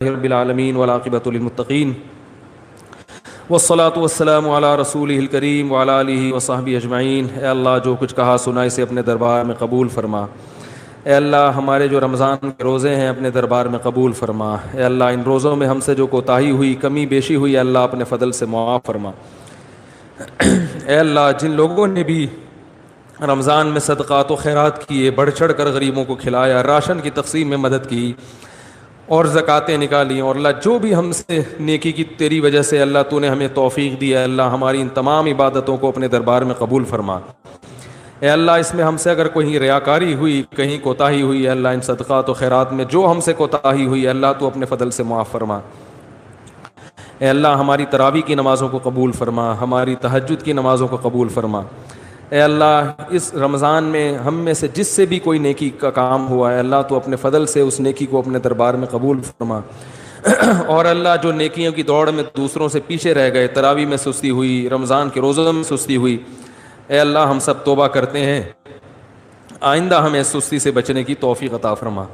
رب العالمین والعاقبۃ للمتقین والصلاۃ والسلام علی رسولہ الکریم وعلی آلہ وصحبہ اجمعین۔ اے اللہ، جو کچھ کہا سنا اسے اپنے دربار میں قبول فرما۔ اے اللہ، ہمارے جو رمضان کے روزے ہیں اپنے دربار میں قبول فرما۔ اے اللہ، ان روزوں میں ہم سے جو کوتاہی ہوئی، کمی بیشی ہوئی، اے اللہ اپنے فضل سے معاف فرما۔ اے اللہ، جن لوگوں نے بھی رمضان میں صدقات و خیرات کیے، بڑھ چڑھ کر غریبوں کو کھلایا، راشن کی تقسیم میں مدد کی اور زکاتیں نکالی، اور اللہ جو بھی ہم سے نیکی کی تیری وجہ سے اللہ تو نے ہمیں توفیق دی، اللہ ہماری ان تمام عبادتوں کو اپنے دربار میں قبول فرما۔ اے اللہ، اس میں ہم سے اگر کوئی ریاکاری ہوئی، کہیں کوتاہی ہوئی، اے اللہ ان صدقات و خیرات میں جو ہم سے کوتاہی ہوئی، اللہ تو اپنے فضل سے معاف فرما۔ اے اللہ، ہماری تراویح کی نمازوں کو قبول فرما، ہماری تہجد کی نمازوں کو قبول فرما۔ اے اللہ، اس رمضان میں ہم میں سے جس سے بھی کوئی نیکی کا کام ہوا ہے، اللہ تو اپنے فضل سے اس نیکی کو اپنے دربار میں قبول فرما۔ اور اللہ، جو نیکیوں کی دوڑ میں دوسروں سے پیچھے رہ گئے، تراویح میں سستی ہوئی، رمضان کے روزوں میں سستی ہوئی، اے اللہ ہم سب توبہ کرتے ہیں، آئندہ ہمیں سستی سے بچنے کی توفیق عطا فرما۔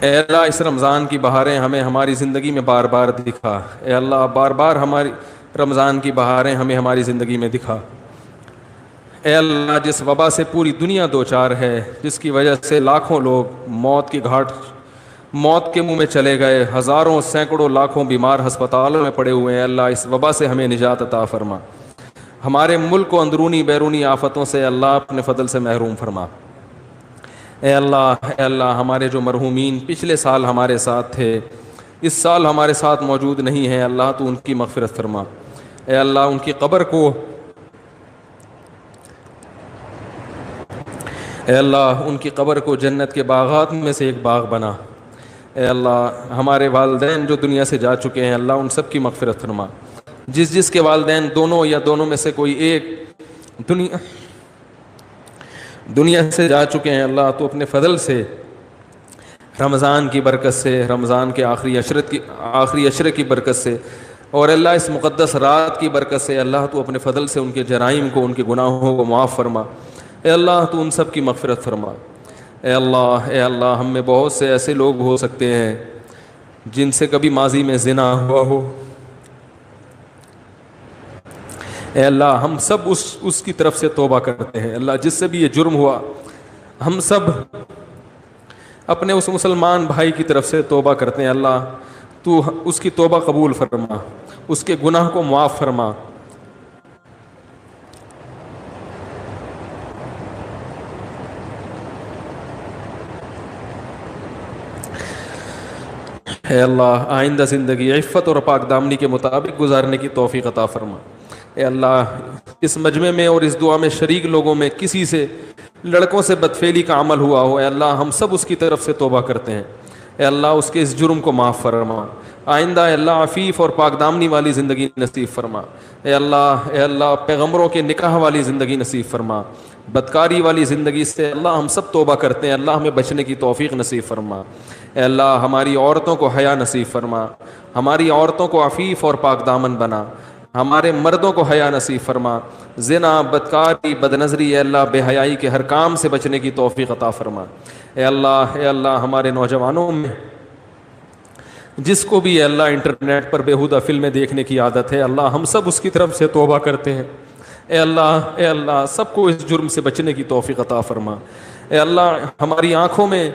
اے اللہ، اس رمضان کی بہاریں ہمیں ہماری زندگی میں بار بار دکھا۔ اے اللہ، بار بار ہماری رمضان کی بہاریں ہمیں ہماری زندگی میں دکھا۔ اے اللہ، جس وبا سے پوری دنیا دوچار ہے، جس کی وجہ سے لاکھوں لوگ موت کے منہ میں چلے گئے، ہزاروں سینکڑوں لاکھوں بیمار ہسپتالوں میں پڑے ہوئے ہیں، اللہ اس وبا سے ہمیں نجات عطا فرما۔ ہمارے ملک کو اندرونی بیرونی آفتوں سے اللہ اپنے فضل سے محروم فرما۔ اے اللہ، ہمارے جو مرحومین پچھلے سال ہمارے ساتھ تھے، اس سال ہمارے ساتھ موجود نہیں ہیں، اللہ تو ان کی مغفرت فرما۔ اے اللہ، ان کی قبر کو جنت کے باغات میں سے ایک باغ بنا۔ اے اللہ، ہمارے والدین جو دنیا سے جا چکے ہیں، اللہ ان سب کی مغفرت فرما۔ جس کے والدین دونوں یا دونوں میں سے کوئی ایک دنیا سے جا چکے ہیں، اللہ تو اپنے فضل سے رمضان کی برکت سے، رمضان کے آخری عشرے کی برکت سے، اور اللہ اس مقدس رات کی برکت سے، اللہ تو اپنے فضل سے ان کے جرائم کو، ان کے گناہوں کو معاف فرما۔ اے اللہ، تو ان سب کی مغفرت فرما۔ اے اللہ، ہم میں بہت سے ایسے لوگ ہو سکتے ہیں جن سے کبھی ماضی میں زنا ہوا ہو۔ اے اللہ، ہم سب اس کی طرف سے توبہ کرتے ہیں۔ اللہ، جس سے بھی یہ جرم ہوا، ہم سب اپنے اس مسلمان بھائی کی طرف سے توبہ کرتے ہیں۔ اللہ تو اس کی توبہ قبول فرما، اس کے گناہ کو معاف فرما۔ اے اللہ، آئندہ زندگی عفت اور پاک دامنی کے مطابق گزارنے کی توفیق عطا فرما۔ اے اللہ، اس مجمع میں اور اس دعا میں شریک لوگوں میں کسی سے لڑکوں سے بدفعلی کا عمل ہوا ہو، اے اللہ ہم سب اس کی طرف سے توبہ کرتے ہیں۔ اے اللہ، اس کے اس جرم کو معاف فرما۔ آئندہ اے اللہ عفیف اور پاک دامنی والی زندگی نصیب فرما۔ اے اللہ، پیغمبروں کے نکاح والی زندگی نصیب فرما۔ بدکاری والی زندگی سے اللہ ہم سب توبہ کرتے ہیں، اللہ ہمیں بچنے کی توفیق نصیب فرما۔ اے اللہ، ہماری عورتوں کو حیا نصیب فرما، ہماری عورتوں کو عفیف اور پاک دامن بنا، ہمارے مردوں کو حیا نصیب فرما۔ زنا، بدکاری، بدنظری، اے اللہ بے حیائی کے ہر کام سے بچنے کی توفیق عطا فرما۔ اے اللہ، ہمارے نوجوانوں میں جس کو بھی اے اللہ انٹرنیٹ پر بیہودہ فلمیں دیکھنے کی عادت ہے، اللہ ہم سب اس کی طرف سے توبہ کرتے ہیں۔ اے اللہ، سب کو اس جرم سے بچنے کی توفیق عطا فرما۔ اے اللہ، ہماری آنکھوں میں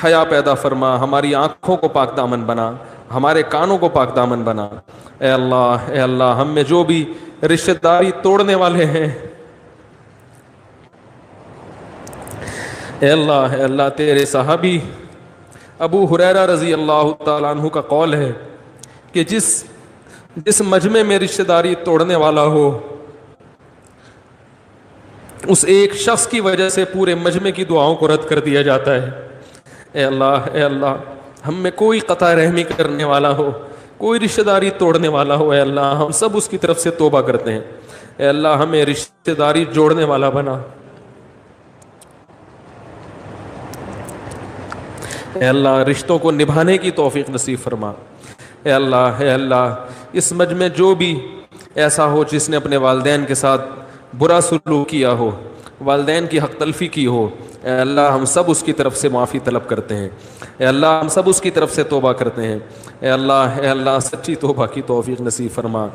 حیا پیدا فرما، ہماری آنکھوں کو پاک دامن بنا، ہمارے کانوں کو پاک دامن بنا۔ اے اللہ، ہم میں جو بھی رشتہ داری توڑنے والے ہیں، اے اللہ، تیرے صحابی ابو ہریرہ رضی اللہ تعالیٰ عنہ کا قول ہے کہ جس مجمع میں رشتہ داری توڑنے والا ہو، اس ایک شخص کی وجہ سے پورے مجمع کی دعاؤں کو رد کر دیا جاتا ہے۔ اے اللہ، ہم میں کوئی قطع رحمی کرنے والا ہو، کوئی رشتہ داری توڑنے والا ہو، اے اللہ ہم سب اس کی طرف سے توبہ کرتے ہیں۔ اے اللہ، ہمیں رشتہ داری جوڑنے والا بنا۔ اے اللہ، رشتوں کو نبھانے کی توفیق نصیب فرما۔ اے اللہ، اس مجمع جو بھی ایسا ہو جس نے اپنے والدین کے ساتھ برا سلوک کیا ہو، والدین کی حق تلفی کی ہو، اے اللہ ہم سب اس کی طرف سے معافی طلب کرتے ہیں، اے اللہ ہم سب اس کی طرف سے توبہ کرتے ہیں، اے اللہ سچی توبہ کی توفیق نصیب فرما،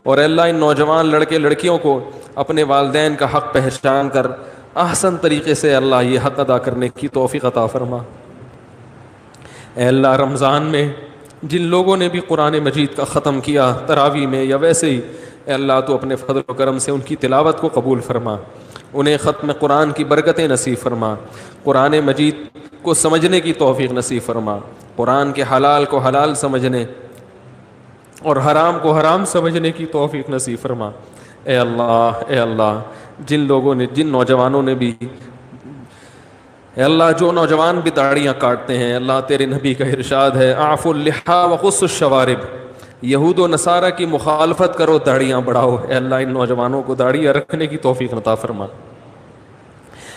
اور اے اللہ ان نوجوان لڑکے لڑکیوں کو اپنے والدین کا حق پہچان کر احسن طریقے سے اللہ یہ حق ادا کرنے کی توفیق عطا فرما۔ اے اللہ رمضان میں جن لوگوں نے بھی قرآن مجید کا ختم کیا تراویح میں یا ویسے ہی، اے اللہ تو اپنے فضل و کرم سے ان کی تلاوت کو قبول فرما، انہیں ختم قرآن کی برکتیں نصیب فرما، قرآن مجید کو سمجھنے کی توفیق نصیب فرما، قرآن کے حلال کو حلال سمجھنے اور حرام کو حرام سمجھنے کی توفیق نصیب فرما۔ اے اللہ جن لوگوں نے جن نوجوانوں نے بھی، اے اللہ جو نوجوان بھی داڑیاں کاٹتے ہیں، اللہ تیرے نبی کا ارشاد ہے اعف اللحا وقص الشوارب، یہود و نصارہ کی مخالفت کرو داڑیاں بڑھاؤ۔ اے اللہ ان نوجوانوں کو داڑیاں رکھنے کی توفیق عطا فرما۔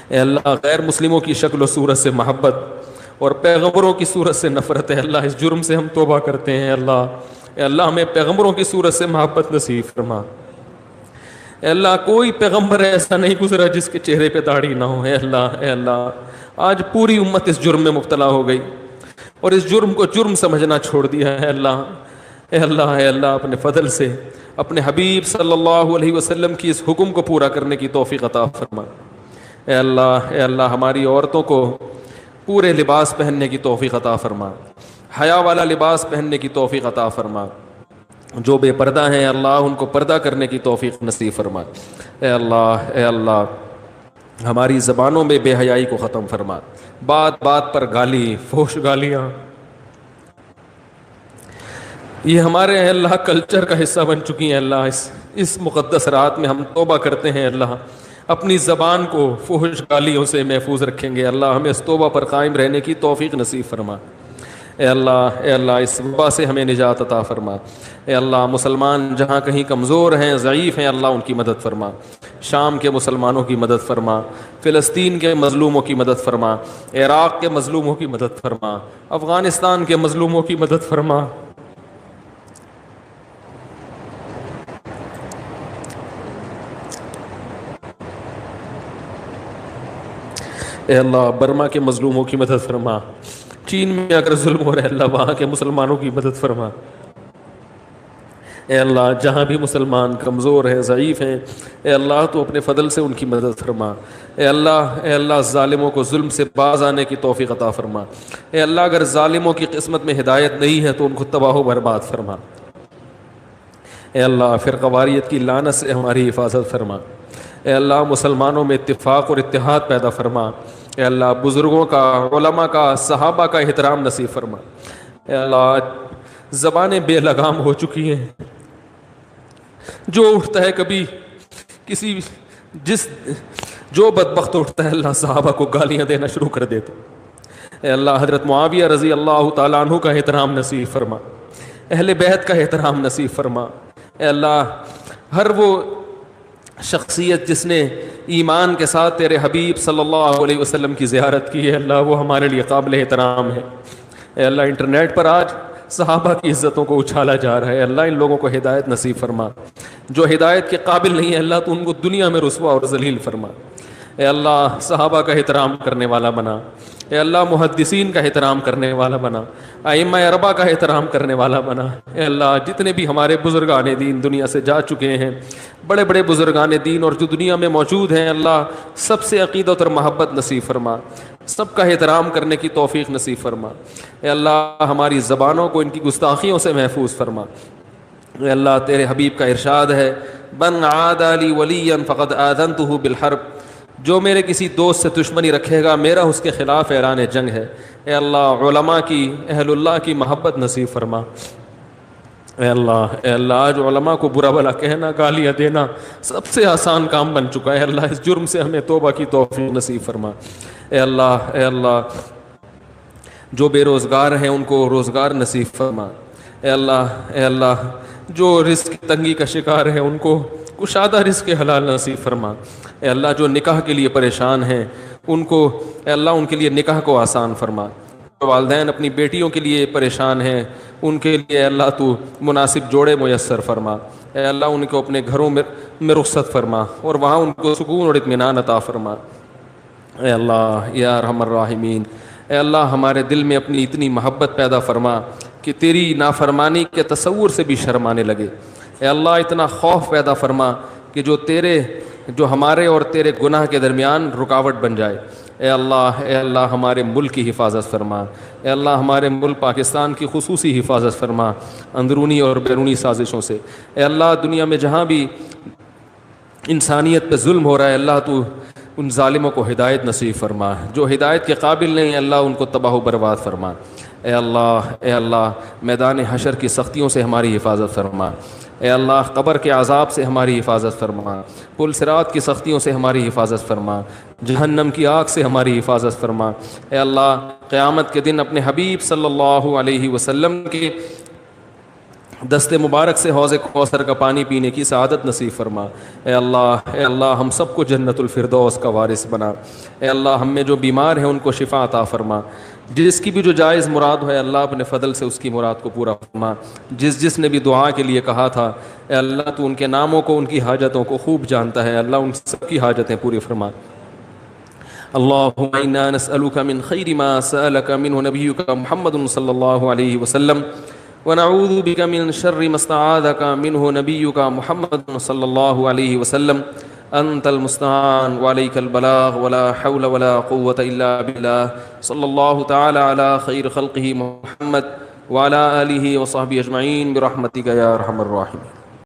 اے اللہ غیر مسلموں کی شکل و صورت سے محبت اور پیغمبروں کی صورت سے نفرت ہے، اللہ اس جرم سے ہم توبہ کرتے ہیں۔ اے اللہ ہمیں پیغمبروں کی صورت سے محبت نصیب فرما۔ اے اللہ کوئی پیغمبر ایسا نہیں گزرا جس کے چہرے پہ داڑھی نہ ہو۔ اے اللہ آج پوری امت اس جرم میں مبتلا ہو گئی اور اس جرم کو جرم سمجھنا چھوڑ دیا ہے۔ اے اللہ اپنے فضل سے اپنے حبیب صلی اللہ علیہ وسلم کی اس حکم کو پورا کرنے کی توفیق عطا فرما۔ اے اللہ ہماری عورتوں کو پورے لباس پہننے کی توفیق عطا فرما، حیا والا لباس پہننے کی توفیق عطا فرما، جو بے پردہ ہیں اللہ ان کو پردہ کرنے کی توفیق نصیب فرما۔ اے اللہ ہماری زبانوں میں بے حیائی کو ختم فرما، بات بات پر گالی فحش گالیاں یہ ہمارے اے اللہ کلچر کا حصہ بن چکی ہیں۔ اللہ اس مقدس رات میں ہم توبہ کرتے ہیں، اللہ اپنی زبان کو فحش گالیوں سے محفوظ رکھیں گے۔ اللہ ہمیں اس توبہ پر قائم رہنے کی توفیق نصیب فرما۔ اے اللہ اس وبا سے ہمیں نجات عطا فرما۔ اے اللہ مسلمان جہاں کہیں کمزور ہیں ضعیف ہیں، اللہ ان کی مدد فرما، شام کے مسلمانوں کی مدد فرما، فلسطین کے مظلوموں کی مدد فرما، عراق کے مظلوموں کی مدد فرما، افغانستان کے مظلوموں کی مدد فرما۔ اے اللہ برما کے مظلوموں کی مدد فرما، چین میں اگر ظلم ہو رہا ہے اللہ وہاں کے مسلمانوں کی مدد فرما۔ اے اللہ جہاں بھی مسلمان کمزور ہیں ضعیف ہیں، اے اللہ تو اپنے فضل سے ان کی مدد فرما۔ اے اللہ ظالموں کو ظلم سے باز آنے کی توفیق عطا فرما۔ اے اللہ اگر ظالموں کی قسمت میں ہدایت نہیں ہے تو ان کو تباہ و برباد فرما۔ اے اللہ فرقواریت کی لعنت سے ہماری حفاظت فرما۔ اے اللہ مسلمانوں میں اتفاق اور اتحاد پیدا فرما۔ اے اللہ بزرگوں کا، علماء کا، صحابہ کا احترام نصیب فرما۔ اے اللہ زبانیں بے لگام ہو چکی ہیں، جو اٹھتا ہے کبھی جو بدبخت اٹھتا ہے اللہ صحابہ کو گالیاں دینا شروع کر دیتے۔ اے اللہ حضرت معاویہ رضی اللہ تعالیٰ عنہ کا احترام نصیب فرما، اہل بیت کا احترام نصیب فرما۔ اے اللہ ہر وہ شخصیت جس نے ایمان کے ساتھ تیرے حبیب صلی اللہ علیہ وسلم کی زیارت کی ہے اللہ وہ ہمارے لیے قابل احترام ہے۔ اے اللہ انٹرنیٹ پر آج صحابہ کی عزتوں کو اچھالا جا رہا ہے، اللہ ان لوگوں کو ہدایت نصیب فرما، جو ہدایت کے قابل نہیں ہے اللہ تو ان کو دنیا میں رسوا اور ذلیل فرما۔ اے اللہ صحابہ کا احترام کرنے والا بنا، اے اللہ محدثین کا احترام کرنے والا بنا، ائمہ اربعہ کا احترام کرنے والا بنا۔ اے اللہ جتنے بھی ہمارے بزرگان دین دنیا سے جا چکے ہیں، بڑے بڑے بزرگان دین اور جو دنیا میں موجود ہیں اللہ سب سے عقیدت اور محبت نصیب فرما، سب کا احترام کرنے کی توفیق نصیب فرما۔ اے اللہ ہماری زبانوں کو ان کی گستاخیوں سے محفوظ فرما۔ اے اللہ تیرے حبیب کا ارشاد ہے من عادى لي وليا فقد آذنته بالحرب، جو میرے کسی دوست سے دشمنی رکھے گا میرا اس کے خلاف اعلان جنگ ہے۔ اے اللہ علماء کی، اہل اللہ کی محبت نصیب فرما۔ اے اللہ آج علماء کو برا بھلا کہنا، گالیاں دینا سب سے آسان کام بن چکا ہے، اللہ اس جرم سے ہمیں توبہ کی توفیق نصیب فرما۔ اے اللہ جو بے روزگار ہیں ان کو روزگار نصیب فرما۔ اے اللہ جو رزق کی تنگی کا شکار ہیں ان کو کشادہ رزق حلال نصیب فرما۔ اے اللہ جو نکاح کے لیے پریشان ہیں ان کو، اے اللہ ان کے لیے نکاح کو آسان فرما۔ جو والدین اپنی بیٹیوں کے لیے پریشان ہیں ان کے لیے اے اللہ تو مناسب جوڑے میسر فرما۔ اے اللہ ان کو اپنے گھروں میں رخصت فرما اور وہاں ان کو سکون اور اطمینان عطا فرما۔ اے اللہ یا ارحم الراحمین، اے اللہ ہمارے دل میں اپنی اتنی محبت پیدا فرما کہ تیری نافرمانی کے تصور سے بھی شرم آنے لگے۔ اے اللہ اتنا خوف پیدا فرما کہ جو ہمارے اور تیرے گناہ کے درمیان رکاوٹ بن جائے۔ اے اللہ ہمارے ملک کی حفاظت فرما۔ اے اللہ ہمارے ملک پاکستان کی خصوصی حفاظت فرما اندرونی اور بیرونی سازشوں سے۔ اے اللہ دنیا میں جہاں بھی انسانیت پہ ظلم ہو رہا ہے، اللہ تو ان ظالموں کو ہدایت نصیب فرما، جو ہدایت کے قابل نہیں اللہ ان کو تباہ و برباد فرما۔ اے اللہ میدان حشر کی سختیوں سے ہماری حفاظت فرما۔ اے اللہ قبر کے عذاب سے ہماری حفاظت فرما، پل صراط کی سختیوں سے ہماری حفاظت فرما، جہنم کی آگ سے ہماری حفاظت فرما۔ اے اللہ قیامت کے دن اپنے حبیب صلی اللہ علیہ وسلم کے دست مبارک سے حوض کوثر کا پانی پینے کی سعادت نصیب فرما۔ اے اللہ ہم سب کو جنت الفردوس کا وارث بنا۔ اے اللہ ہم میں جو بیمار ہیں ان کو شفا عطا فرما، جس کی بھی جو جائز مراد ہے اللہ اپنے فضل سے اس کی مراد کو پورا فرما۔ جس نے بھی دعا کے لیے کہا تھا اے اللہ تو ان کے ناموں کو ان کی حاجتوں کو خوب جانتا ہے، اللہ ان سب کی حاجتیں پوری فرما۔ اللہم انا نسألک من خیر ما سألک منہ نبیک محمد صلی اللہ علیہ وسلم ونعوذ بک من شر ما استعاذک منہ نبیک محمد صلی اللہ علیہ وسلم انت المستعان وعلیک البلاغ ولا حول ولا قوة الا باللہ صلی اللہ تعالی علی خیر خلقہ محمد وعلی آلہ وصحبہ اجمعین برحمتک یا ارحم الراحمین۔